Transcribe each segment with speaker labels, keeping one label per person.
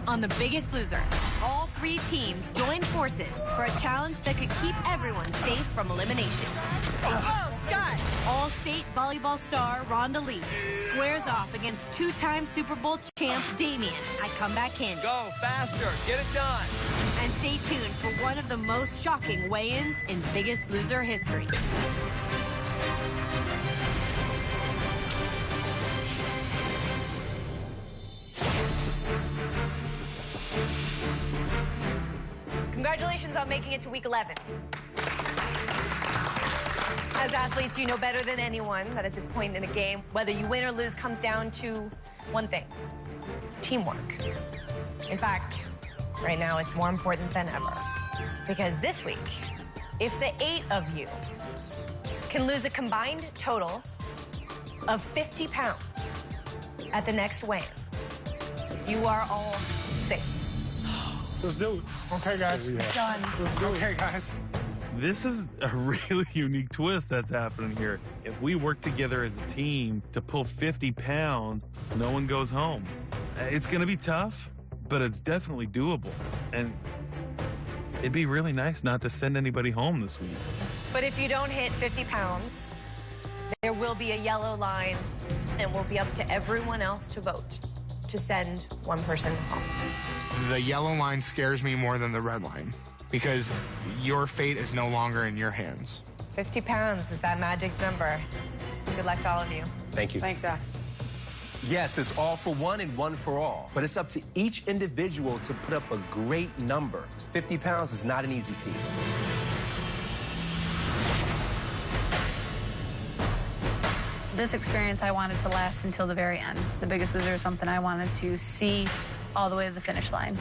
Speaker 1: on The Biggest Loser. All 3 teams join forces for a challenge that could keep everyone safe from elimination. Oh, Scott! All-state volleyball star Rhonda Lee squares off against 2-time Super Bowl champ Damien at Comeback Canyon.
Speaker 2: Go, faster, get it done.
Speaker 1: And stay tuned for one of the most shocking weigh-ins in Biggest Loser history. Congratulations on making it to week 11. As athletes, you know better than anyone that at this point in the game, whether you win or lose comes down to one thing: teamwork. In fact, right now it's more important than ever. Because this week, if the 8 of you can lose a combined total of 50 pounds at the next weigh-in, you are all safe.
Speaker 3: Let's do it. Okay, guys.
Speaker 1: Done.
Speaker 3: Let's do it. Okay, guys.
Speaker 4: This is a really unique twist that's happening here. If we work together as a team to pull 50 pounds, no one goes home. It's going to be tough, but it's definitely doable. And it'd be really nice not to send anybody home this week.
Speaker 1: But if you don't hit 50 pounds, there will be a yellow line, and it will be up to everyone else to vote to send one person home.
Speaker 3: The yellow line scares me more than the red line because your fate is no longer in your hands.
Speaker 1: 50 pounds is that magic number. Good luck to all of you.
Speaker 2: Thank you.
Speaker 1: Thanks, Zach.
Speaker 2: Yes, it's all for one and one for all. But it's up to each individual to put up a great number. 50 pounds is not an easy feat.
Speaker 5: This experience I wanted to last until the very end. The Biggest Loser is something I wanted to see all the way to the finish line.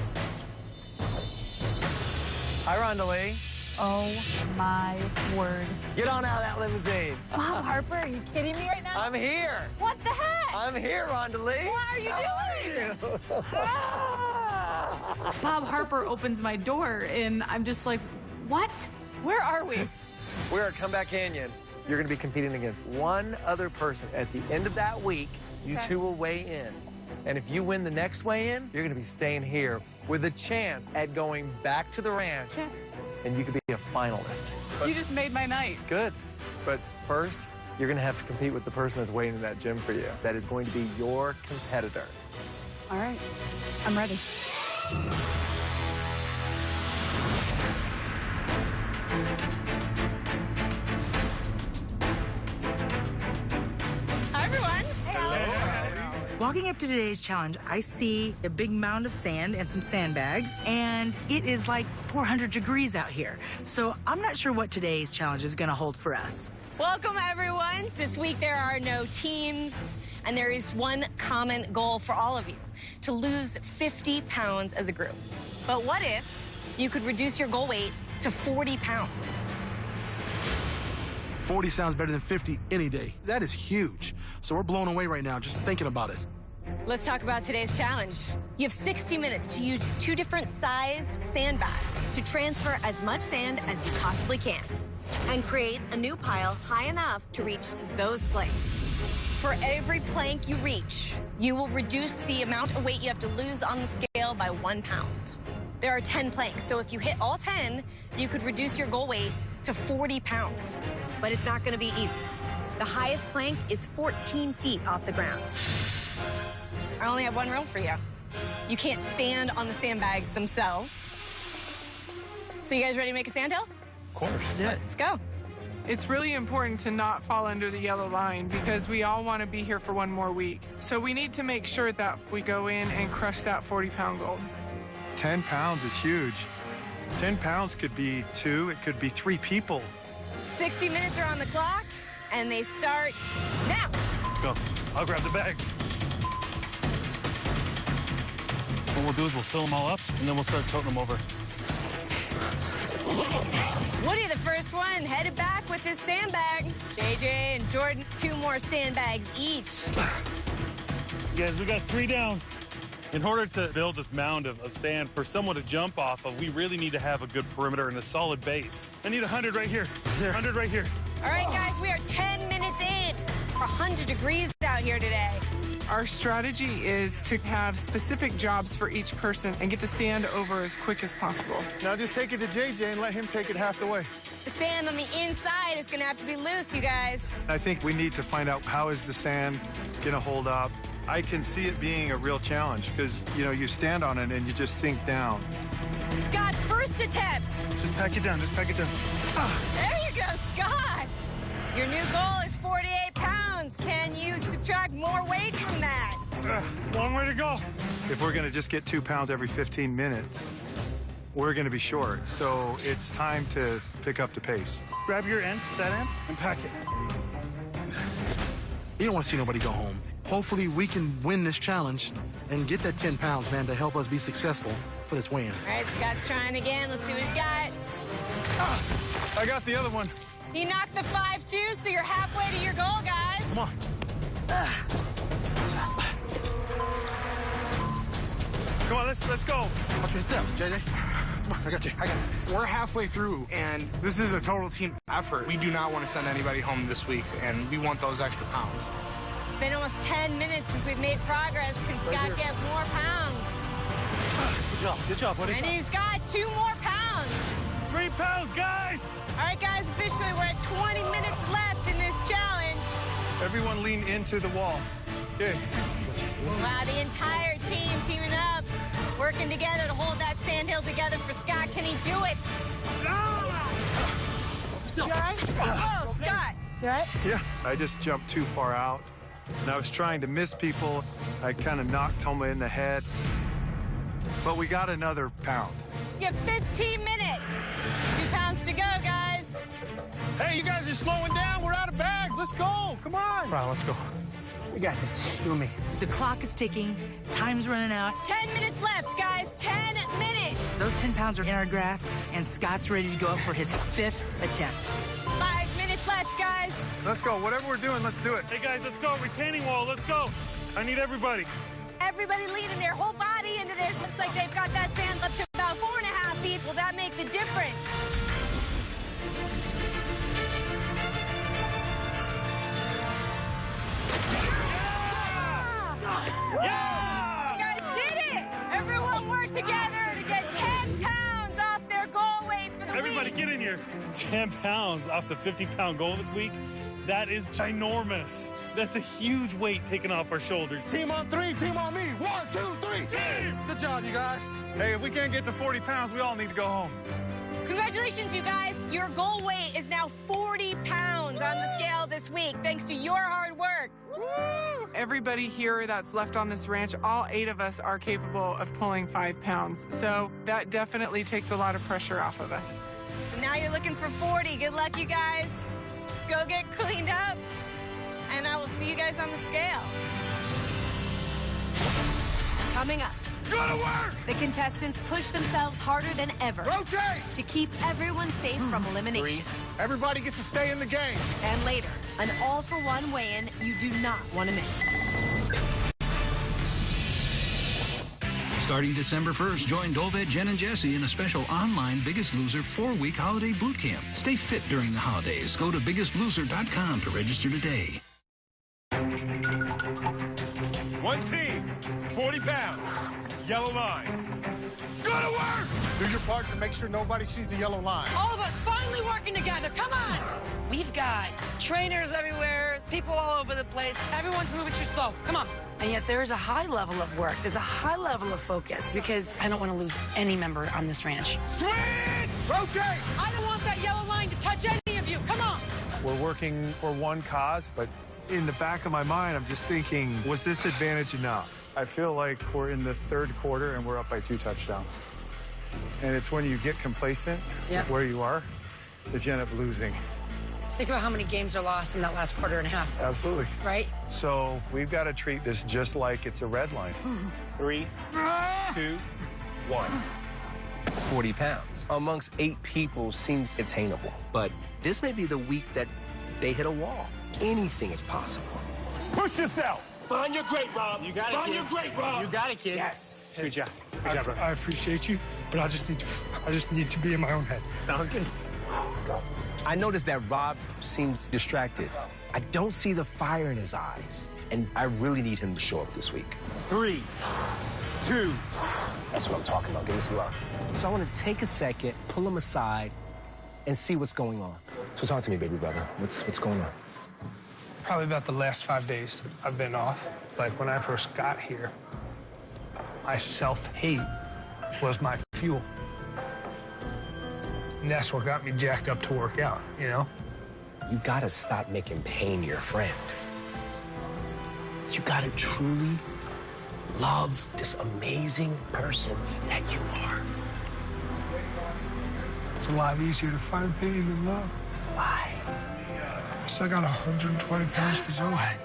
Speaker 2: Hi, Rhonda Lee.
Speaker 5: Oh my word.
Speaker 2: Get on out of that limousine.
Speaker 5: Bob Harper, are you kidding me right now?
Speaker 2: I'm here.
Speaker 5: What the heck?
Speaker 2: I'm here, Rhonda Lee.
Speaker 5: What are you doing?
Speaker 2: How are you?
Speaker 5: Bob Harper opens my door and I'm just like, what? Where are we?
Speaker 2: We're at Comeback Canyon. You're going to be competing against one other person. At the end of that week, you two will weigh in. And if you win the next weigh-in, you're going to be staying here with a chance at going back to the ranch, and you could be a finalist. But
Speaker 5: You just made my night.
Speaker 2: good. But first, you're going to have to compete with the person that's waiting in that gym for you. That is going to be your competitor.
Speaker 5: All right, I'm ready.
Speaker 1: Hi, everyone.
Speaker 6: Walking up to today's challenge, I see a big mound of sand and some sandbags, and it is like 400 degrees out here. So I'm not sure what today's challenge is going to hold for us.
Speaker 1: Welcome, everyone. This week there are no teams, and there is one common goal for all of you: to lose 50 pounds as a group. But what if you could reduce your goal weight to 40 pounds?
Speaker 7: 40 sounds better than 50 any day. That is huge. So we're blown away right now just thinking about it.
Speaker 1: Let's talk about today's challenge. You have 60 minutes to use 2 different sized sandbags to transfer as much sand as you possibly can and create a new pile high enough to reach those planks. For every plank you reach, you will reduce the amount of weight you have to lose on the scale by 1 pound. There are 10 planks, so if you hit all 10, you could reduce your goal weight to 40 pounds. But it's not going to be easy. The highest plank is 14 feet off the ground. I only have one rule for you. You can't stand on the sandbags themselves. So you guys ready to make a sandhill?
Speaker 4: Of course.
Speaker 1: Let's go.
Speaker 8: It's really important to not fall under the yellow line because we all want to be here for one more week. So we need to make sure that we go in and crush that 40-pound goal.
Speaker 3: 10 pounds is huge. 10 pounds could be 2, it could be 3 people.
Speaker 1: 60 minutes are on the clock, and they start now.
Speaker 4: Let's go. I'll grab the bags. What we'll do is we'll fill them all up, and then we'll start toting them over.
Speaker 1: Woody, the first one, headed back with his sandbag. JJ and Jordan, 2 more sandbags each.
Speaker 4: Guys, we got 3 down. In order to build this mound of sand for someone to jump off of, we really need to have a good perimeter and a solid base. I need 100 right here. 100 right here.
Speaker 1: All right, guys, we are 10 minutes in. 100 degrees out here today.
Speaker 8: Our strategy is to have specific jobs for each person and get the sand over as quick as possible.
Speaker 9: Now just take it to JJ and let him take it half the way.
Speaker 1: The sand on the inside is gonna have to be loose, you guys.
Speaker 9: I think we need to find out how is the sand gonna hold up. I can see it being a real challenge because, you know, you stand on it and you just sink down.
Speaker 1: Scott's first attempt.
Speaker 9: Just pack it down, just pack it down.
Speaker 1: There you go, Scott. Your new goal is 48 pounds. Can you subtract more weight from that?
Speaker 9: Long way to go. If we're gonna just get 2 pounds every 15 minutes, we're gonna be short. So it's time to pick up the pace.
Speaker 7: Grab your end, that end, and pack it. You don't want to see nobody go home. Hopefully we can win this challenge and get that 10 pounds, man, to help us be successful for this win.
Speaker 1: All right, Scott's trying again. Let's see what he's got.
Speaker 9: I got the other one.
Speaker 1: He knocked the 5-2, so you're halfway to your goal, guys.
Speaker 7: Come on.
Speaker 9: Come on, let's go.
Speaker 7: Watch me step, JJ. Come on, I got you.
Speaker 3: We're halfway through, and this is a total team effort. We do not want to send anybody home this week, and we want those extra pounds.
Speaker 1: Been almost 10 minutes since we've made progress. Can Scott get more pounds?
Speaker 9: Good job, buddy.
Speaker 1: And he's got 2 more pounds.
Speaker 4: 3 pounds, guys!
Speaker 1: All right, guys, officially we're at 20 minutes left in this challenge.
Speaker 9: Everyone lean into the wall. Okay.
Speaker 1: Wow, the entire team teaming up, working together to hold that sandhill together for Scott. Can he do it? You all right? Oh, Scott. You all right?
Speaker 9: Yeah. I just jumped too far out, and I was trying to miss people. I kind of knocked Toma in the head, but we got another pound.
Speaker 1: You have 15 minutes. 2 pounds to go, guys.
Speaker 9: Hey, you guys are slowing down. We're out of bags. Let's go. Come on.
Speaker 2: Right, let's go. We got this. You and me.
Speaker 6: The clock is ticking. Time's running out.
Speaker 1: 10 minutes left, guys. 10 minutes.
Speaker 6: Those 10 pounds are in our grasp, and Scott's ready to go up for his 5th attempt.
Speaker 1: 5 minutes left, guys.
Speaker 9: Let's go. Whatever we're doing, let's do it.
Speaker 4: Hey, guys, let's go. Retaining wall, let's go. I need everybody.
Speaker 1: Everybody leaning their whole body into this. Looks like they've got that sand up to about 4.5 feet. Will that make the difference?
Speaker 4: Yeah!
Speaker 1: You guys did it! Everyone worked together to get 10 pounds off their goal weight for the
Speaker 4: Everybody
Speaker 1: week.
Speaker 4: get in here. 10 pounds off the 50-pound goal this week. That is ginormous. That's a huge weight taken off our shoulders.
Speaker 9: Team on 3, team on me. 1, 2, 3.
Speaker 4: Team!
Speaker 7: Good job, you guys.
Speaker 9: Hey, if we can't get to 40 pounds, we all need to go home.
Speaker 1: Congratulations, you guys. Your goal weight is now 40 pounds on the scale this week, thanks to your hard work.
Speaker 8: Woo! Everybody here that's left on this ranch, all 8 of us are capable of pulling 5 pounds. So that definitely takes a lot of pressure off of us.
Speaker 1: So now you're looking for 40. Good luck, you guys. Go get cleaned up, and I will see you guys on the scale. Coming up.
Speaker 9: Go to work!
Speaker 1: The contestants push themselves harder than ever
Speaker 9: Rotate!
Speaker 1: to keep everyone safe from elimination.
Speaker 9: Everybody gets to stay in the game.
Speaker 1: And later, an all-for-one weigh-in you do not want to miss.
Speaker 10: Starting December 1st, join Doved, Jen, and Jesse in a special online Biggest Loser 4-week holiday boot camp. Stay fit during the holidays. Go to biggestloser.com to register today.
Speaker 11: One team, 40 pounds, yellow line.
Speaker 9: Go to work! Do your part to make sure nobody sees the yellow line.
Speaker 12: All of us finally working together. Come on. We've got trainers everywhere, people all over the place. Everyone's moving too slow. Come on. And yet there is a high level of work. There's a high level of focus because I don't want to lose any member on this ranch.
Speaker 9: Switch! Rotate!
Speaker 12: I don't want that yellow line to touch any of you. Come on.
Speaker 9: We're working for one cause, but in the back of my mind, I'm just thinking, was this advantage enough? I feel like we're in the 3rd quarter and we're up by 2 touchdowns. And it's when you get complacent with where you are that you end up losing.
Speaker 12: Think about how many games are lost in that last quarter and a half.
Speaker 9: Absolutely.
Speaker 12: Right?
Speaker 9: So we've got to treat this just like it's a red line.
Speaker 2: 3, 2, 1. 40 pounds amongst 8 people seems attainable. But this may be the week that they hit a wall. Anything is possible.
Speaker 11: Push yourself. Find your great, Rob.
Speaker 2: You got it,
Speaker 11: Find
Speaker 2: kid.
Speaker 11: your great, Rob.
Speaker 2: You got it, kid.
Speaker 11: Yes.
Speaker 2: Good job. Good job, bro.
Speaker 13: I appreciate you, but I just need to be in my own head.
Speaker 2: Sounds good. I noticed that Rob seems distracted. I don't see the fire in his eyes.
Speaker 14: and I really need him to show up this week.
Speaker 11: 3, 2.
Speaker 14: That's what I'm talking about. Give me some love. So I want to take a second, pull him aside, and see what's going on. So talk to me, baby brother. What's going on?
Speaker 13: Probably about the last 5 days I've been off. Like when I first got here, my self-hate was my fuel. And that's what got me jacked up to work out, you know?
Speaker 14: You gotta stop making pain your friend. You gotta truly love this amazing person that you are.
Speaker 13: It's a lot easier to find pain than love.
Speaker 14: Why?
Speaker 13: So I got 120 pounds to go.
Speaker 14: Why?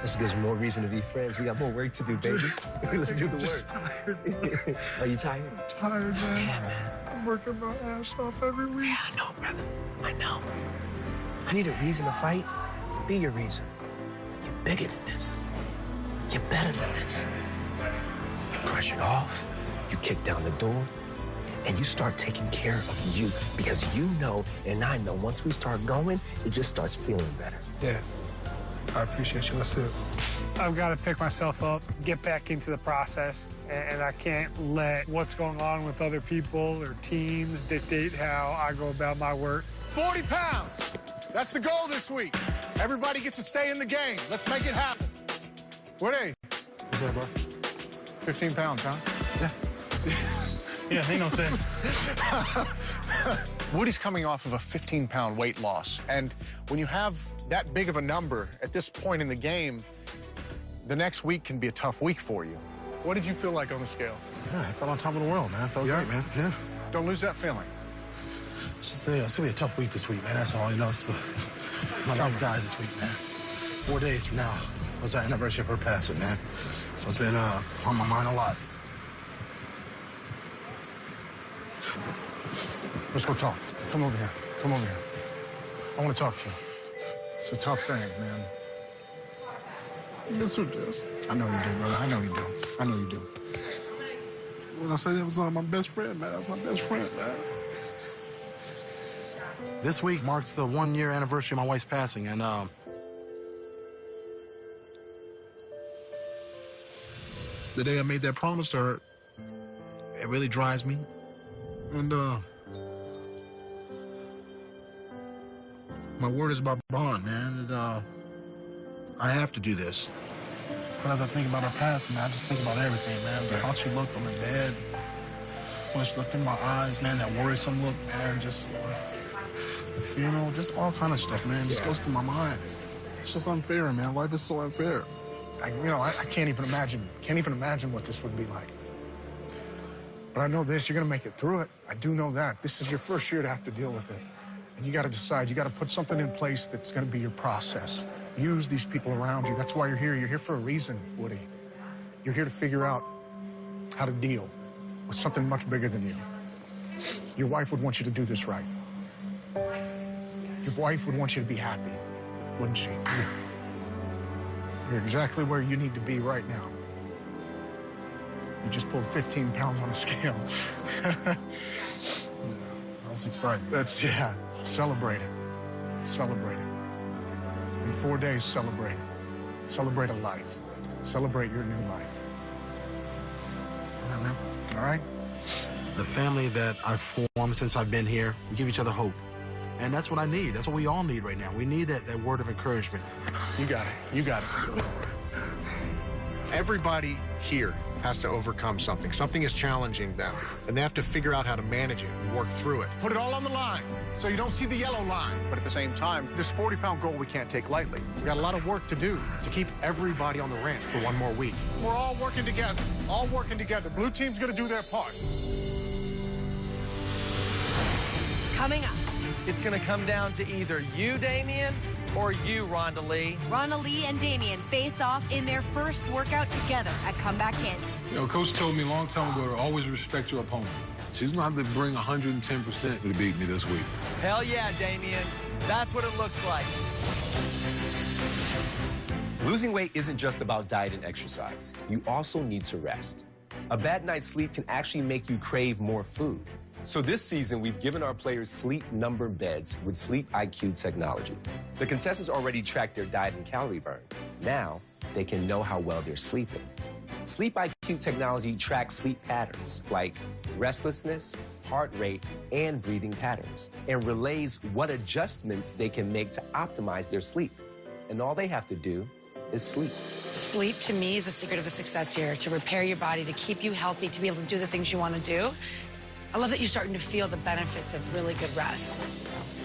Speaker 14: This gives more reason to be friends. We got more work to do, baby. Let's do the work.
Speaker 13: Tired.
Speaker 14: Are you tired?
Speaker 13: I'm tired, man.
Speaker 14: Yeah, man.
Speaker 13: I'm working my ass off every week.
Speaker 14: Yeah, I know, brother. I know. I need a reason to fight. Be your reason. You're bigger than this. You're better than this. You brush it off. You kick down the door. And you start taking care of you because you know and I know once we start going, it just starts feeling better.
Speaker 13: Yeah. I appreciate you. Let's do it. I've got to pick myself up, get back into the process, and I can't let what's going on with other people or teams dictate how I go about my work.
Speaker 3: 40 pounds. That's the goal this week. Everybody gets to stay in the game. Let's make it happen. Woody.
Speaker 7: What's up, bro?
Speaker 3: 15 pounds, huh?
Speaker 7: Yeah.
Speaker 3: Yeah, ain't no sense. Woody's coming off of a 15-pound weight loss. And when you have that big of a number at this point in the game, the next week can be a tough week for you. What did you feel like on the scale?
Speaker 7: Yeah, I felt on top of the world, man. I felt great, man. Yeah.
Speaker 3: Don't lose that feeling.
Speaker 7: It's going to be a tough week this week, man. That's all. You know, my wife died this week, man. 4 days from now was our anniversary of her passing, man. So it's been on my mind a lot.
Speaker 3: Let's go talk. Come over here. Come over here. I want to talk to you. It's a tough thing, man.
Speaker 7: Yes, it is.
Speaker 3: I know you do, brother. I know you do. I know you do.
Speaker 7: When I say that was my best friend, man, that was my best friend, man. This week marks the 1-year anniversary of my wife's passing, and the day I made that promise to her, it really drives me. And my word is about bond, man. And I have to do this. But as I think about her passing, man, I just think about everything, man. How she looked on the bed, when she looked in my eyes, man, that worrisome look, man, just the funeral, just all kind of stuff, man. Just goes through my mind. It's just unfair, man. Life is so unfair.
Speaker 3: I can't even imagine what this would be like. But I know this, you're gonna make it through it. I do know that. This is your first year to have to deal with it. And you gotta decide, you gotta put something in place that's gonna be your process. Use these people around you. That's why you're here. You're here for a reason, Woody. You're here to figure out how to deal with something much bigger than you. Your wife would want you to do this right. Your wife would want you to be happy, wouldn't she? You're exactly where you need to be right now. You just pulled 15 pounds on the scale.
Speaker 7: That's exciting.
Speaker 3: Yeah, celebrate it. Celebrate it. In 4 days, celebrate it. Celebrate a life. Celebrate your new life.
Speaker 7: All right, man.
Speaker 3: All right?
Speaker 7: The family that I've formed since I've been here, we give each other hope. And that's what I need. That's what we all need right now. We need that word of encouragement.
Speaker 3: You got it. You got it. Everybody here has to overcome something. Something is challenging them, and they have to figure out how to manage it and work through it. Put it all on the line so you don't see the yellow line. But at the same time, this 40-pound goal we can't take lightly. We got a lot of work to do to keep everybody on the ranch for 1 more week. We're all working together. All working together. Blue team's gonna do their part.
Speaker 1: Coming up.
Speaker 2: It's going to come down to either you, Damien, or you, Rhonda Lee.
Speaker 1: Rhonda Lee and Damien face off in their first workout together at Comeback Canyon.
Speaker 15: You know, Coach told me a long time ago to always respect your opponent. She's going to have to bring 110% to beat me this week.
Speaker 2: Hell yeah, Damien. That's what it looks like.
Speaker 14: Losing weight isn't just about diet and exercise. You also need to rest. A bad night's sleep can actually make you crave more food. So this season, we've given our players sleep number beds with Sleep IQ technology. The contestants already track their diet and calorie burn. Now, they can know how well they're sleeping. Sleep IQ technology tracks sleep patterns like restlessness, heart rate, and breathing patterns, and relays what adjustments they can make to optimize their sleep. And all they have to do is sleep.
Speaker 12: Sleep, to me, is the secret of the success here, to repair your body, to keep you healthy, to be able to do the things you want to do. I love that you're starting to feel the benefits of really good rest.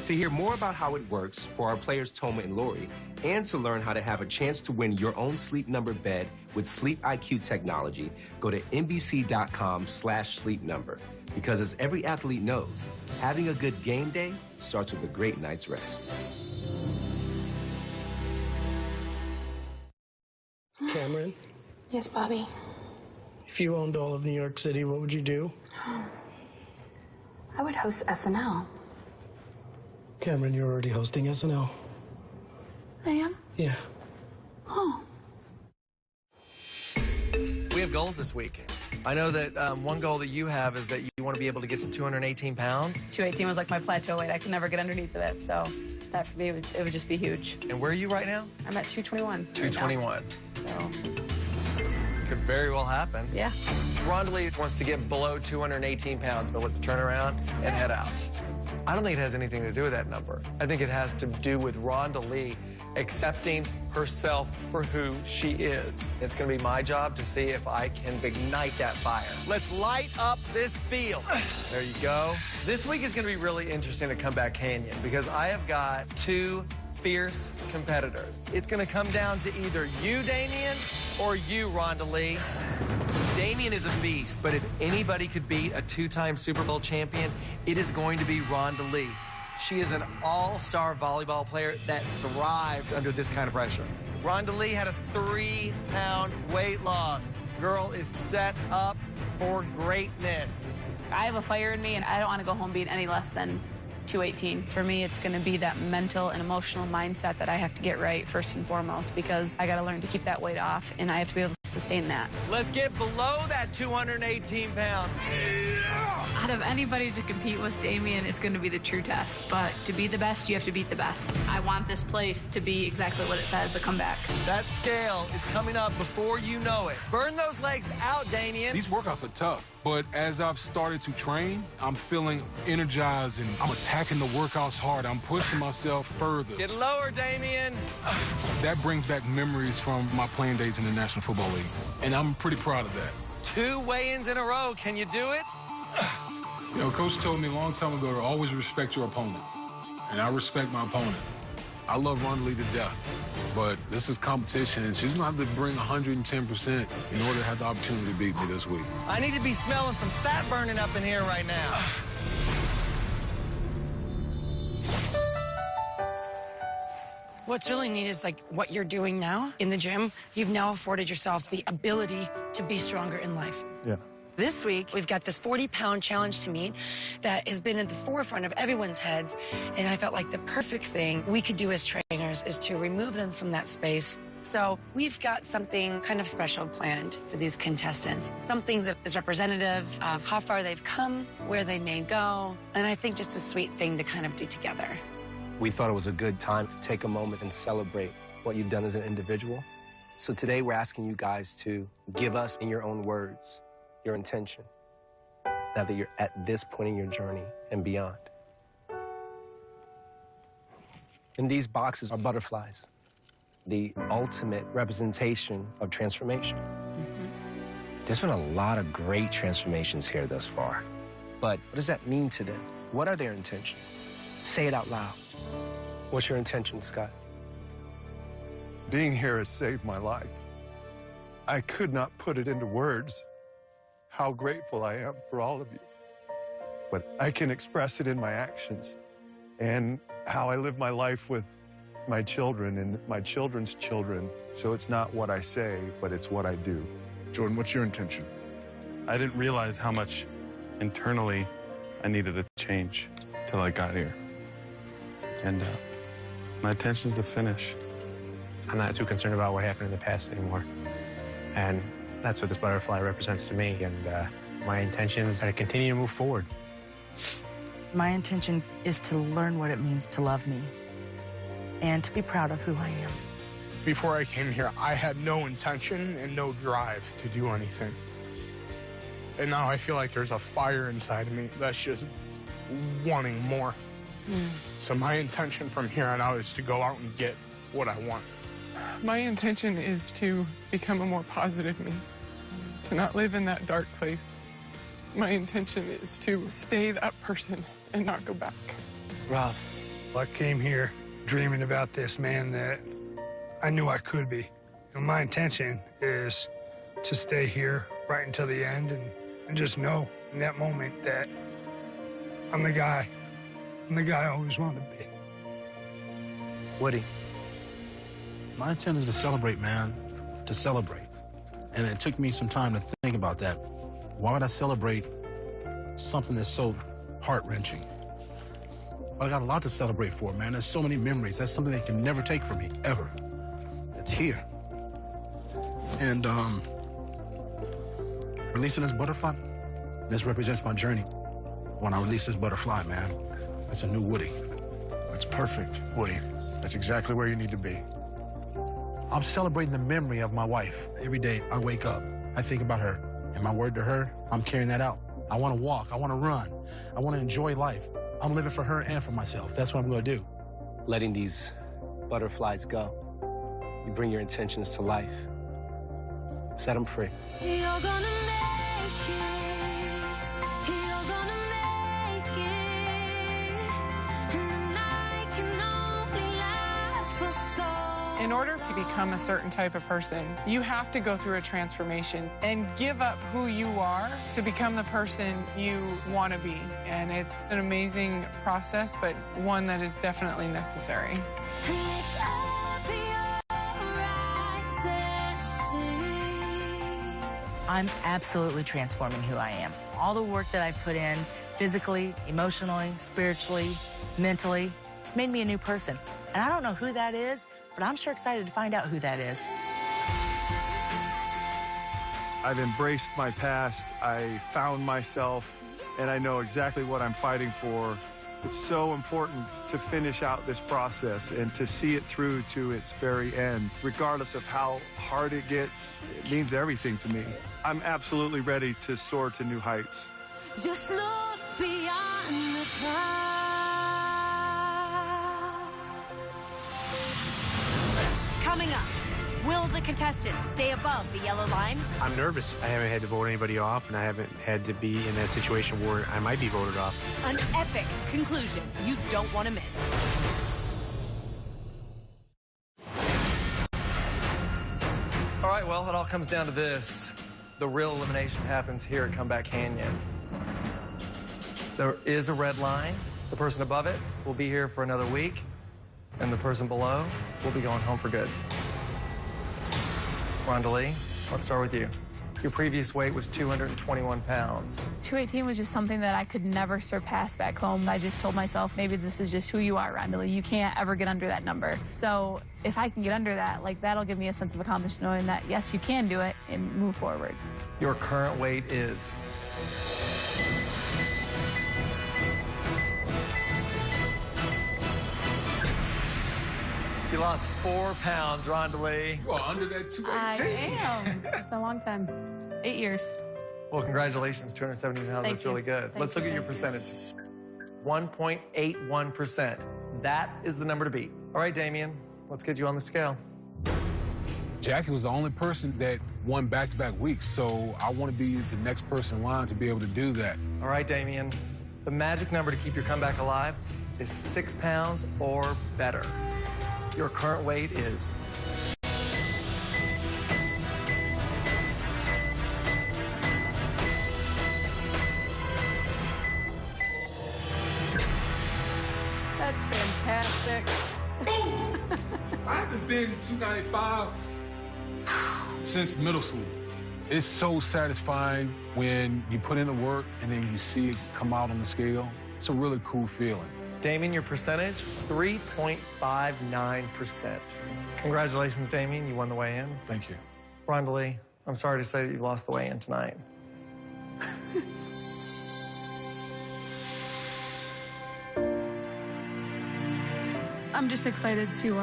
Speaker 14: To hear more about how it works for our players Toma and Lori, and to learn how to have a chance to win your own Sleep Number bed with Sleep IQ technology, go to NBC.com/Sleep Number. Because as every athlete knows, having a good game day starts with a great night's rest.
Speaker 16: Cameron,
Speaker 17: Yes, Bobby.
Speaker 16: if you owned all of New York City, what would you do?
Speaker 17: I would host SNL.
Speaker 16: Cameron, you're already hosting SNL.
Speaker 17: I am?
Speaker 16: Yeah.
Speaker 17: Oh.
Speaker 2: We have goals this week. I know that one goal that you have is that you want to be able to get to 218 pounds.
Speaker 5: 218 was like my plateau weight. I could never get underneath of it, so that for me, it would just be huge.
Speaker 2: And where are you right now?
Speaker 5: I'm at 221.
Speaker 2: 221.
Speaker 5: So.
Speaker 2: Could very well happen.
Speaker 5: Yeah.
Speaker 2: Rhonda Lee wants to get below 218 pounds, but let's turn around and head out. I don't think it has anything to do with that number. I think it has to do with Rhonda Lee accepting herself for who she is. It's going to be my job to see if I can ignite that fire. Let's light up this field. There you go. This week is going to be really interesting at Comeback Canyon because I have got two fierce competitors. It's going to come down to either you, Damien, or you, Rhonda Lee. Damien is a beast, but if anybody could beat a two-time Super Bowl champion, it is going to be Rhonda Lee. She is an all-star volleyball player that thrives under this kind of pressure. Rhonda Lee had a 3-pound weight loss. Girl is set up for greatness.
Speaker 5: I have a fire in me, and I don't want to go home being any less than 218. For me, it's going to be that mental and emotional mindset that I have to get right first and foremost because I got to learn to keep that weight off, and I have to be able to sustain that.
Speaker 2: Let's get below that 218 pounds.
Speaker 5: Out of anybody to compete with Damien, it's going to be the true test. But to be the best, you have to beat the best. I want this place to be exactly what it says, a comeback.
Speaker 2: That scale is coming up before you know it. Burn those legs out, Damien.
Speaker 15: These workouts are tough, but as I've started to train, I'm feeling energized and I'm attacking the workouts hard. I'm pushing myself further.
Speaker 2: Get lower, Damien.
Speaker 15: That brings back memories from my playing days in the National Football League, and I'm pretty proud of that.
Speaker 2: 2 weigh-ins in a row. Can you do it?
Speaker 15: You know, Coach told me a long time ago to always respect your opponent, and I respect my opponent. I love Rhonda Lee to death, but this is competition, and she's going to have to bring 110% in order to have the opportunity to beat me this week.
Speaker 2: I need to be smelling some fat burning up in here right now.
Speaker 12: What's really neat is like what you're doing now in the gym. You've now afforded yourself the ability to be stronger in life.
Speaker 9: Yeah.
Speaker 12: This week, we've got this 40-pound challenge to meet that has been at the forefront of everyone's heads. And I felt like the perfect thing we could do as trainers is to remove them from that space. So we've got something kind of special planned for these contestants, something that is representative of how far they've come, where they may go, and I think just a sweet thing to kind of do together.
Speaker 14: We thought it was a good time to take a moment and celebrate what you've done as an individual. So today we're asking you guys to give us, in your own words, your intention, now that you're at this point in your journey and beyond. And these boxes are butterflies, the ultimate representation of transformation. There's been a lot of great transformations here thus far. But what does that mean to them? What are their intentions? Say it out loud. What's your intention, Scott?
Speaker 9: Being here has saved my life. I could not put it into words how grateful I am for all of you. But I can express it in my actions and how I live my life with my children and my children's children. So it's not what I say, but it's what I do.
Speaker 3: Jordan, what's your intention?
Speaker 4: I didn't realize how much internally I needed to change till I got here. And my intention is to finish.
Speaker 18: I'm not too concerned about what happened in the past anymore. And that's what this butterfly represents to me. And my intentions are to continue to move forward.
Speaker 6: My intention is to learn what it means to love me and to be proud of who I am.
Speaker 3: Before I came here, I had no intention and no drive to do anything. And now I feel like there's a fire inside of me that's just wanting more. So my intention from here on out is to go out and get what I want.
Speaker 8: My intention is to become a more positive me, to not live in that dark place. My intention is to stay that person and not go back.
Speaker 13: Rob, I came here dreaming about this man that I knew I could be. And my intention is to stay here right until the end and just know in that moment that I'm the guy I always wanted to be.
Speaker 14: Woody.
Speaker 7: My intent is to celebrate, man, to celebrate. And it took me some time to think about that. Why would I celebrate something that's so heart-wrenching? But I got a lot to celebrate for, man. There's so many memories. That's something they can never take from me, ever. It's here. And releasing this butterfly, this represents my journey. When I release this butterfly, man, it's a new Woody.
Speaker 3: That's perfect, Woody. That's exactly where you need to be.
Speaker 7: I'm celebrating the memory of my wife. Every day I wake up, I think about her. And my word to her, I'm carrying that out. I want to walk. I want to run. I want to enjoy life. I'm living for her and for myself. That's what I'm going to do.
Speaker 14: Letting these butterflies go. You bring your intentions to life. Set them free.
Speaker 19: You're gonna make it. You're gonna make it. And the night can only last for so.
Speaker 8: In order to become a certain type of person, you have to go through a transformation and give up who you are to become the person you want to be. And it's an amazing process, but one that is definitely necessary.
Speaker 19: Lift up your eyes and see.
Speaker 6: I'm absolutely transforming who I am. All the work that I've put in, physically, emotionally, spiritually, mentally, it's made me a new person. And I don't know who that is, but I'm sure excited to find out who that is.
Speaker 9: I've embraced my past. I found myself, and I know exactly what I'm fighting for. It's so important to finish out this process and to see it through to its very end. Regardless of how hard it gets, it means everything to me. I'm absolutely ready to soar to new heights.
Speaker 19: Just look beyond the clouds.
Speaker 1: Coming up, will the contestants stay above the yellow line?
Speaker 18: I'm nervous. I haven't had to vote anybody off, and I haven't had to be in that situation where I might be voted off.
Speaker 1: An epic conclusion you don't want to miss.
Speaker 2: All right, well, it all comes down to this. The real elimination happens here at Comeback Canyon. There is a red line. The person above it will be here for another week, and the person below will be going home for good. Rhonda Lee, let's start with you. Your previous weight was 221 pounds.
Speaker 5: 218 was just something that I could never surpass back home. I just told myself, maybe this is just who you are, Rhonda Lee. You can't ever get under that number. So if I can get under that, like, that'll give me a sense of accomplishment knowing that, yes, you can do it and move forward.
Speaker 2: Your current weight is? You lost 4 pounds, Rhonda Lee.
Speaker 15: You are under that 218.
Speaker 5: I am. It's been a long time. 8 years.
Speaker 2: Well, congratulations, 270 pounds.
Speaker 5: Thank
Speaker 2: That's
Speaker 5: you.
Speaker 2: really good.
Speaker 5: Thank
Speaker 2: Let's look
Speaker 5: you.
Speaker 2: at your percentage. 1.81%. That is the number to beat. All right, Damien, let's get you on the scale.
Speaker 15: Jackie was the only person that won back-to-back weeks, so I want to be the next person in line to be able to do that.
Speaker 2: All right, Damien, the magic number to keep your comeback alive is 6 pounds or better. Your current weight is?
Speaker 5: That's fantastic.
Speaker 15: I haven't been 295 since middle school. It's so satisfying when you put in the work and then you see it come out on the scale. It's a really cool feeling.
Speaker 2: Damien, your percentage was 3.59%. Congratulations, Damien. You won the weigh-in.
Speaker 15: Thank you.
Speaker 2: Rhonda Lee, I'm sorry to say that you lost the weigh-in tonight.
Speaker 5: I'm just excited to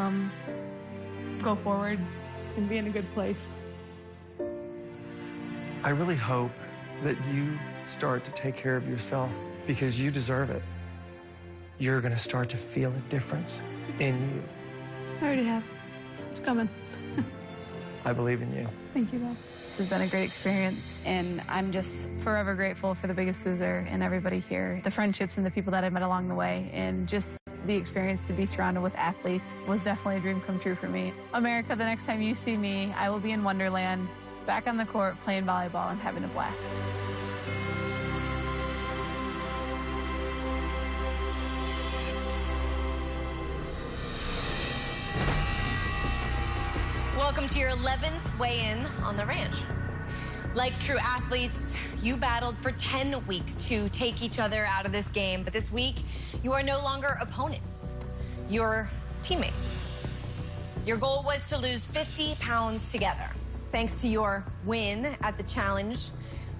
Speaker 5: go forward and be in a good place.
Speaker 2: I really hope that you start to take care of yourself because you deserve it. You're going to start to feel a difference in you.
Speaker 5: I already have. It's coming.
Speaker 2: I believe in you.
Speaker 5: Thank you, Bob. This has been a great experience, and I'm just forever grateful for the Biggest Loser and everybody here, the friendships and the people that I've met along the way, and just the experience to be surrounded with athletes was definitely a dream come true for me. America, the next time you see me, I will be in Wonderland, back on the court, playing volleyball and having a blast.
Speaker 1: Welcome to your 11th weigh-in on the ranch. Like true athletes, you battled for 10 weeks to take each other out of this game, but this week, you are no longer opponents. You're teammates. Your goal was to lose 50 pounds together. Thanks to your win at the challenge,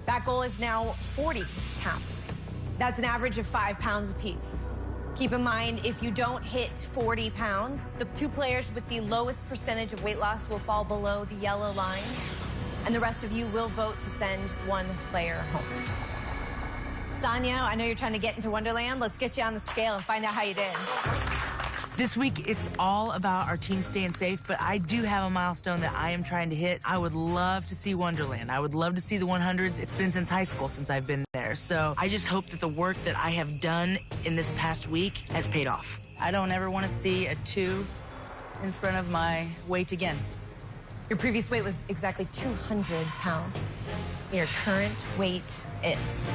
Speaker 1: that goal is now 40 pounds. That's an average of 5 pounds apiece. Keep in mind, if you don't hit 40 pounds, the 2 players with the lowest percentage of weight loss will fall below the yellow line, and the rest of you will vote to send 1 player home. Sonia, I know you're trying to get into Wonderland. Let's get you on the scale and find out how you did.
Speaker 6: This week, it's all about our team staying safe, but I do have a milestone that I am trying to hit. I would love to see Wonderland. I would love to see the 100s. It's been since high school since I've been there. So I just hope that the work that I have done in this past week has paid off. I don't ever want to see a 2 in front of my weight again.
Speaker 1: Your previous weight was exactly 200 pounds. Your current weight is...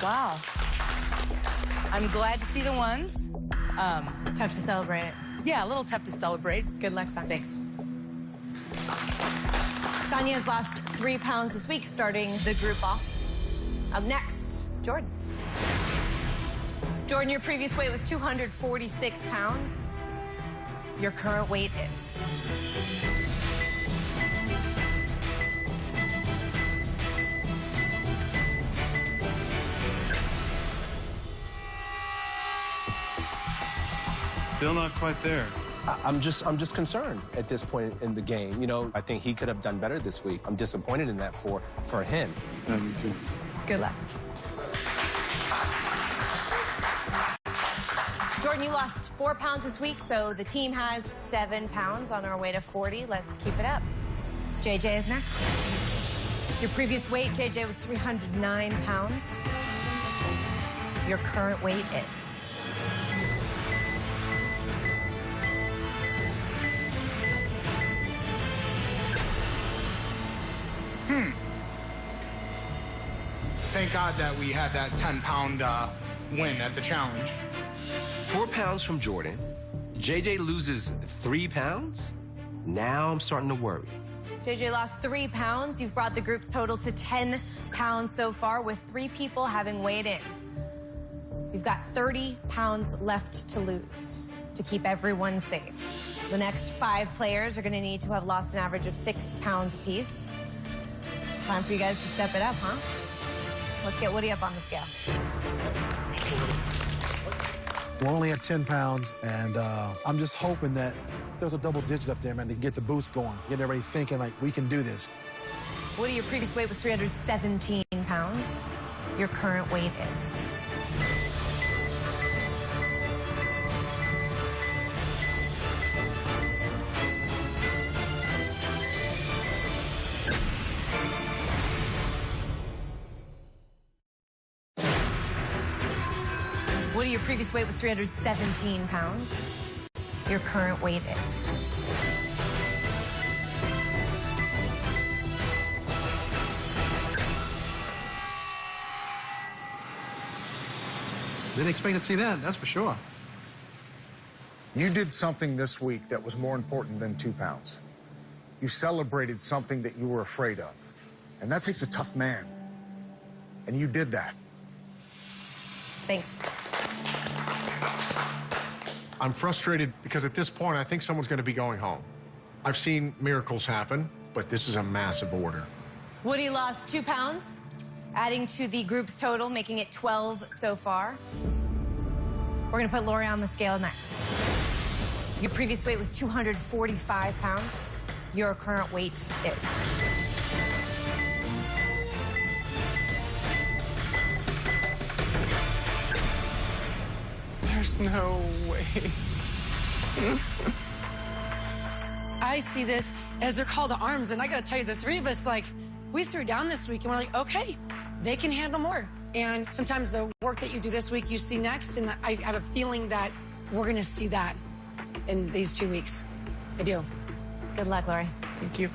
Speaker 6: Wow. I'm glad to see the ones.
Speaker 1: Tough to celebrate it.
Speaker 6: Yeah, a little tough to celebrate.
Speaker 1: Good luck, Sonia.
Speaker 6: Thanks.
Speaker 1: Sonia has lost 3 pounds this week, starting the group off. Up next, Jordan. Jordan, your previous weight was 246 pounds. Your current weight is...
Speaker 4: Still not quite there.
Speaker 14: I'm just concerned at this point in the game. You know, I think he could have done better this week. I'm disappointed in that for him.
Speaker 4: Yeah, me too.
Speaker 1: Good luck. Jordan, you lost 4 pounds this week, so the team has 7 pounds on our way to 40. Let's keep it up. JJ is next. Your previous weight, JJ, was 309 pounds. Your current weight is...
Speaker 3: Thank God that we had that 10-pound win at the challenge.
Speaker 14: 4 pounds from Jordan. JJ loses 3 pounds. Now I'm starting to worry.
Speaker 1: JJ lost 3 pounds. You've brought the group's total to 10 pounds so far, with 3 people having weighed in. You've got 30 pounds left to lose to keep everyone safe. The next 5 players are going to need to have lost an average of 6 pounds apiece. It's time for you guys to step it up, huh? Let's get Woody up on the scale.
Speaker 3: We're only at 10 pounds, and I'm just hoping that there's a double digit up there, man, to get the boost going, get everybody thinking, like, we can do this.
Speaker 1: Woody, your previous weight was 317 pounds. Your current weight is... Woody, your previous weight was 317 pounds. Your current weight is...
Speaker 3: Didn't expect to see that, that's for sure. You did something this week that was more important than 2 pounds. You celebrated something that you were afraid of. And that takes a tough man. And you did that.
Speaker 1: Thanks.
Speaker 3: I'm frustrated because at this point, I think someone's going to be going home. I've seen miracles happen, but this is a massive order.
Speaker 1: Woody lost 2 pounds Adding to the group's total, making it 12 so far. We're gonna put Lori on the scale next. Your previous weight was 245 pounds. Your current weight is.
Speaker 8: There's no way.
Speaker 12: I see this as their call to arms, and I gotta tell you, the three of us, like, we threw down this week, and we're like, okay, they can handle more. And sometimes the work that you do this week, you see next, and I have a feeling that we're gonna see that in these 2 weeks. I do.
Speaker 1: Good luck, Lori.
Speaker 8: Thank you.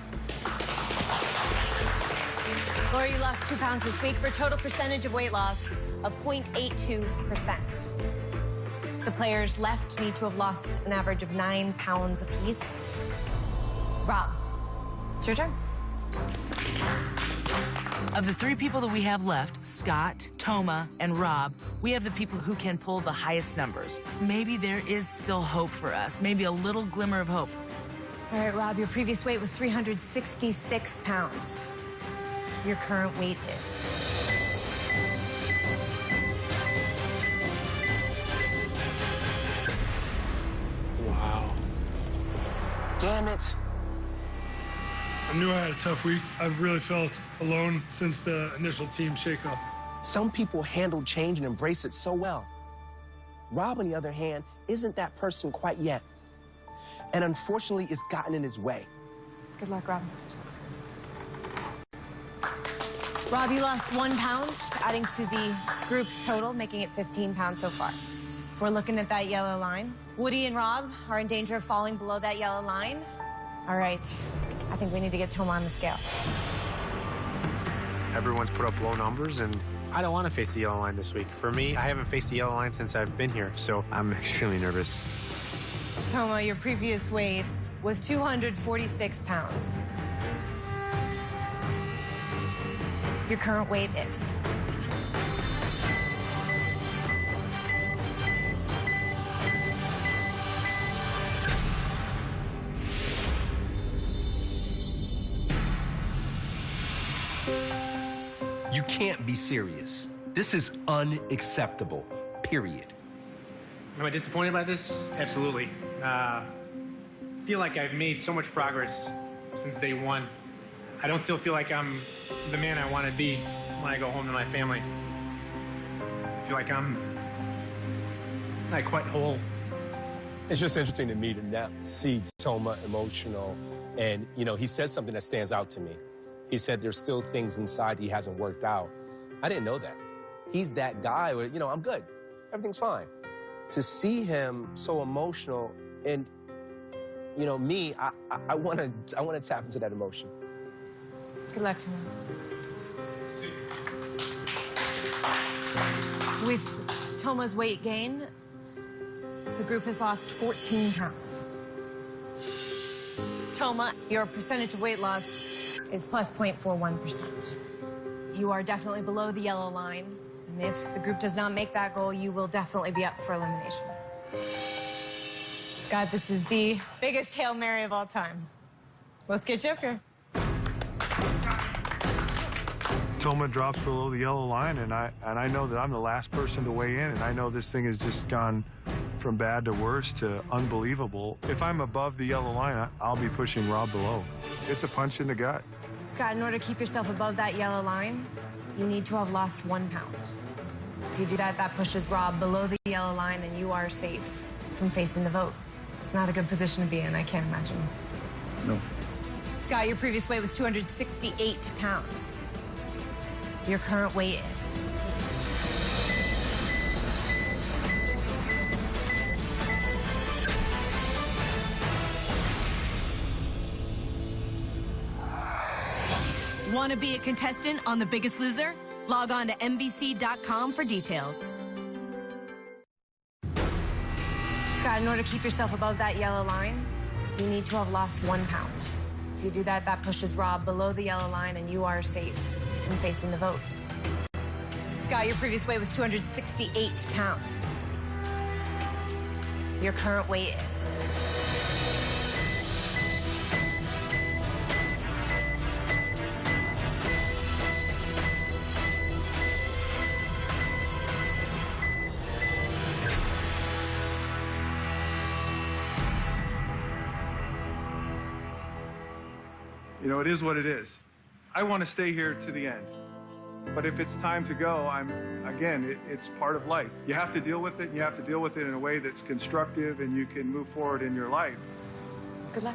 Speaker 1: Lori, you lost 2 pounds this week for a total percentage of weight loss of 0.82%. The players left need to have lost an average of 9 pounds apiece. Rob, it's your turn.
Speaker 6: Of the 3 people that we have left, Scott, Toma, and Rob, we have the people who can pull the highest numbers. Maybe there is still hope for us, maybe a little glimmer of hope.
Speaker 1: All right, Rob, your previous weight was 366 pounds. Your current weight is.
Speaker 14: Wow. Damn it.
Speaker 13: I knew I had a tough week. I've really felt alone since the initial team shakeup.
Speaker 14: Some people handle change and embrace it so well. Rob, on the other hand, isn't that person quite yet. And unfortunately, it's gotten in his way.
Speaker 1: Good luck, Rob. Rob, you lost 1 pound, adding to the group's total, making it 15 pounds so far. If we're looking at that yellow line, Woody and Rob are in danger of falling below that yellow line. All right, I think we need to get Toma on the scale.
Speaker 18: Everyone's put up low numbers, and I don't want to face the yellow line this week. For me, I haven't faced the yellow line since I've been here, so I'm extremely nervous.
Speaker 1: Toma, your previous weight was 246 pounds. Your current weight is.
Speaker 11: You can't be serious. This is unacceptable, period.
Speaker 18: Am I disappointed by this? Absolutely. Feel like I've made so much progress since day one. I don't still feel like I'm the man I want to be when I go home to my family. I feel like I'm not quite whole.
Speaker 11: It's just interesting to me to now see Toma emotional. And, you know, he says something that stands out to me. He said there's still things inside he hasn't worked out. I didn't know that. He's that guy where, you know, I'm good. Everything's fine. To see him so emotional and, you know, me, I want to tap into that emotion.
Speaker 1: Good luck, Toma. With Toma's weight gain, the group has lost 14 pounds. Toma, your percentage of weight loss is plus 0.41%. You are definitely below the yellow line, and if the group does not make that goal, you will definitely be up for elimination. Scott, this is the biggest Hail Mary of all time. Let's get you up here.
Speaker 9: Toma drops below the yellow line, and I know that I'm the last person to weigh in, and I know this thing has just gone from bad to worse to unbelievable. If I'm above the yellow line, I'll be pushing Rob below. It's a punch in the gut.
Speaker 1: Scott, in order to keep yourself above that yellow line, you need to have lost 1 pound. If you do that, that pushes Rob below the yellow line, and you are safe from facing the vote. It's not a good position to be in, I can't imagine.
Speaker 9: No.
Speaker 1: Scott, your previous weight was 268 pounds. Your current weight is. Want to be a contestant on The Biggest Loser? Log on to NBC.com for details. Scott, in order to keep yourself above that yellow line, you need to have lost 1 pound. If you do that, that pushes Rob below the yellow line, and you are safe from facing the vote. Scott, your previous weight was 268 pounds. Your current weight is.
Speaker 9: You know, it is what it is. I want to stay here to the end. But if it's time to go, it's part of life. You have to deal with it, and you have to deal with it in a way that's constructive, and you can move forward in your life.
Speaker 5: Good luck.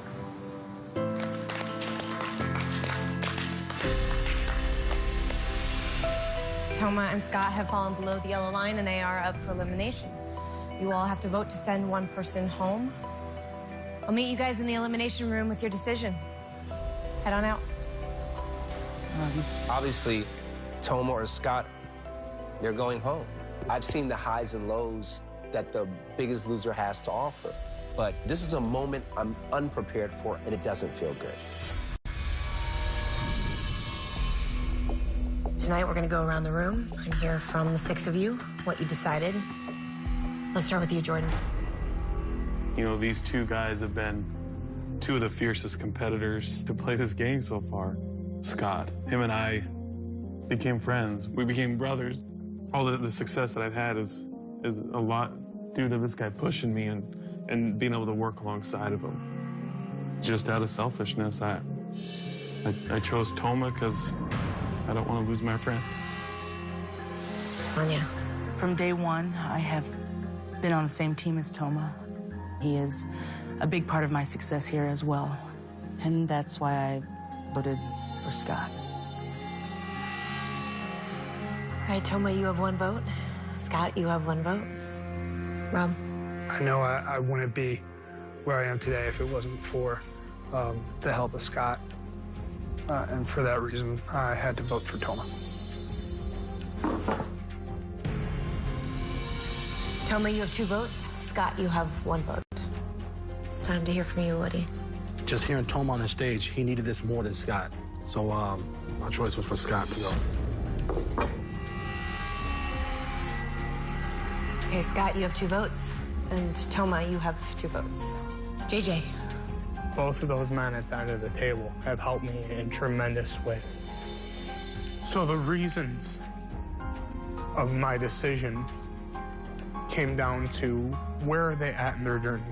Speaker 1: Toma and Scott have fallen below the yellow line, and they are up for elimination. You all have to vote to send one person home. I'll meet you guys in the elimination room with your decision. Head on out.
Speaker 14: Obviously, Toma or Scott, they're going home. I've seen the highs and lows that the Biggest Loser has to offer, but this is a moment I'm unprepared for, and it doesn't feel good.
Speaker 1: Tonight, we're going to go around the room and hear from the 6 of you what you decided. Let's start with you, Jordan.
Speaker 4: You know, these two guys have been two of the fiercest competitors to play this game so far. Scott, him and I became friends. We became brothers. All the success that I've had is a lot due to this guy pushing me and being able to work alongside of him. Just out of selfishness, I chose Toma because I don't want to lose my friend.
Speaker 1: Sonia.
Speaker 6: From day one, I have been on the same team as Toma. He is a big part of my success here as well. And that's why I voted for Scott.
Speaker 1: All right, Toma, you have 1 vote. Scott, you have 1 vote. Rob?
Speaker 13: I know I wouldn't be where I am today if it wasn't for the help of Scott. And for that reason, I had to vote for Toma.
Speaker 1: Toma, you have 2 votes. Scott, you have 1 vote. It's time to hear from you, Woody.
Speaker 7: Just hearing Toma on the stage, he needed this more than Scott. So my choice was for Scott to go.
Speaker 1: Okay, Scott, you have 2 votes. And Toma, you have 2 votes. JJ.
Speaker 13: Both of those men at the end of the table have helped me in tremendous ways. So the reasons of my decision came down to where are they at in their journey.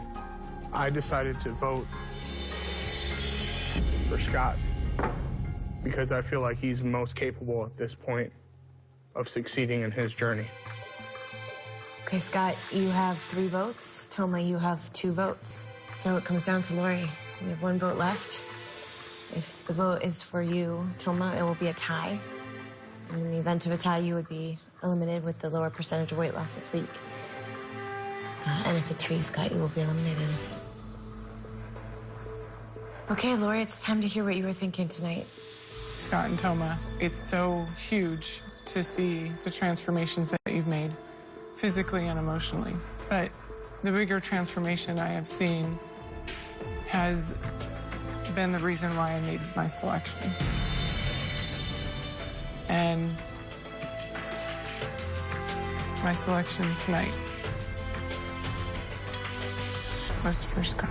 Speaker 13: I decided to vote for Scott because I feel like he's most capable at this point of succeeding in his journey.
Speaker 1: Okay, Scott, you have 3 votes. Toma, you have 2 votes. So it comes down to Lori. We have 1 vote left. If the vote is for you, Toma, it will be a tie. And in the event of a tie, you would be eliminated with the lower percentage of weight loss this week. And if it's for you, Scott, you will be eliminated. Okay, Lori, it's time to hear what you were thinking tonight.
Speaker 8: Scott and Toma, it's so huge to see the transformations that you've made, physically and emotionally. But the bigger transformation I have seen has been the reason why I made my selection. And my selection tonight was for Scott.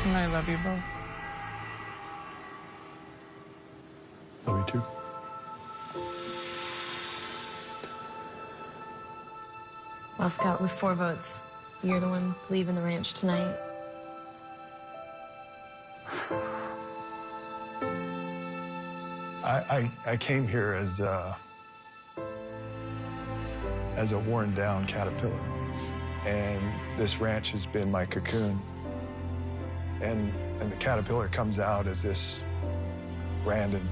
Speaker 8: And I love you both.
Speaker 9: Love you too.
Speaker 1: Well, Scott, with 4 votes, you're the one leaving the ranch tonight.
Speaker 9: I came here as a worn down caterpillar, and this ranch has been my cocoon. And the caterpillar comes out as this grand and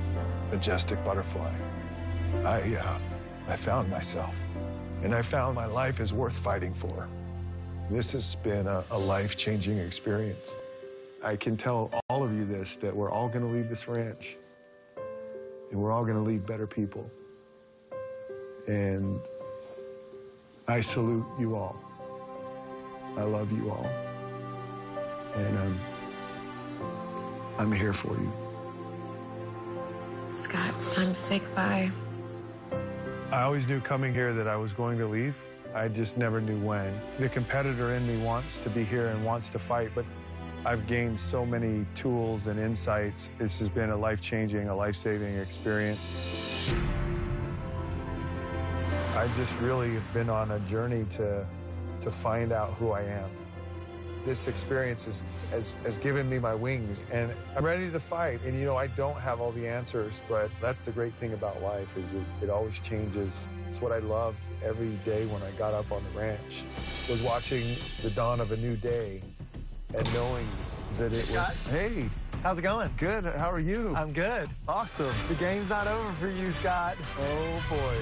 Speaker 9: majestic butterfly. I found myself, and I found my life is worth fighting for. This has been a life-changing experience. I can tell all of you this, that we're all going to leave this ranch, and we're all going to leave better people. And I salute you all. I love you all. And I'm here for you.
Speaker 1: Scott, it's time to say goodbye.
Speaker 9: I always knew coming here that I was going to leave. I just never knew when. The competitor in me wants to be here and wants to fight, but I've gained so many tools and insights. This has been a life-changing, a life-saving experience. I just really have been on a journey to find out who I am. This experience has given me my wings, and I'm ready to fight. And, you know, I don't have all the answers, but that's the great thing about life is it always changes. It's what I loved every day when I got up on the ranch, was watching the dawn of a new day and knowing that it was... Hey,
Speaker 2: how's it going?
Speaker 9: Good. How are you?
Speaker 2: I'm good.
Speaker 9: Awesome.
Speaker 2: The game's not over for you, Scott.
Speaker 9: Oh, boy.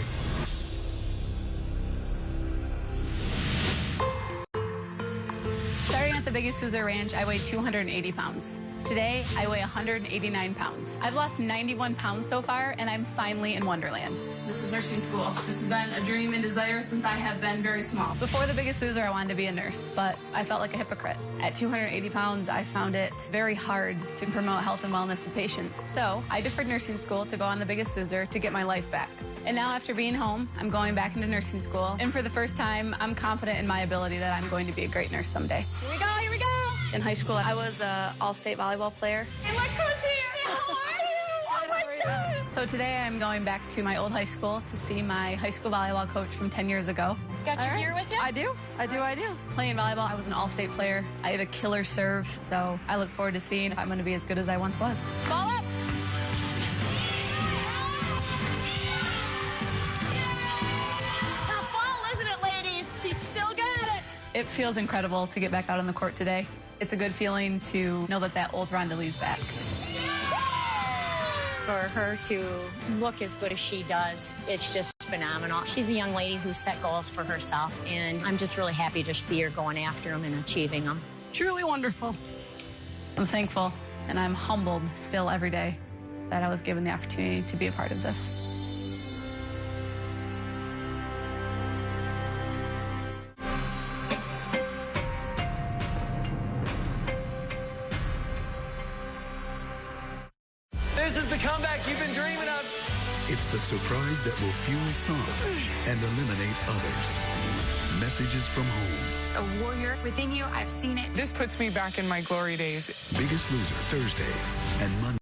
Speaker 5: Starting at the Biggest Loser Ranch, I weighed 280 pounds. Today, I weigh 189 pounds. I've lost 91 pounds so far, and I'm finally in Wonderland. This is nursing school. This has been a dream and desire since I have been very small. Before the Biggest Loser, I wanted to be a nurse, but I felt like a hypocrite. At 280 pounds, I found it very hard to promote health and wellness to patients. So I deferred nursing school to go on the Biggest Loser to get my life back. And now, after being home, I'm going back into nursing school. And for the first time, I'm confident in my ability that I'm going to be a great nurse someday. Here we go, here we go! In high school, I was an all-state volleyball player. And look who's here! How are you? Oh my God! So today I'm going back to my old high school to see my high school volleyball coach from 10 years ago.
Speaker 12: Got your gear with you?
Speaker 5: I do. Playing volleyball, I was an all-state player. I had a killer serve, so I look forward to seeing if I'm going to be as good as I once was. Ball up!
Speaker 12: Tough ball, isn't it, ladies? She's still got it.
Speaker 5: It feels incredible to get back out on the court today. It's a good feeling to know that old Rondelie's back.
Speaker 20: For her to look as good as she does, it's just phenomenal. She's a young lady who set goals for herself, and I'm just really happy to see her going after them and achieving them.
Speaker 5: Truly wonderful. I'm thankful, and I'm humbled still every day that I was given the opportunity to be a part of this.
Speaker 2: This is the comeback you've been dreaming of.
Speaker 21: It's the surprise that will fuel some and eliminate others. Messages from home.
Speaker 8: A warrior within you, I've seen it. This puts me back in my glory days.
Speaker 21: Biggest Loser Thursdays and Mondays.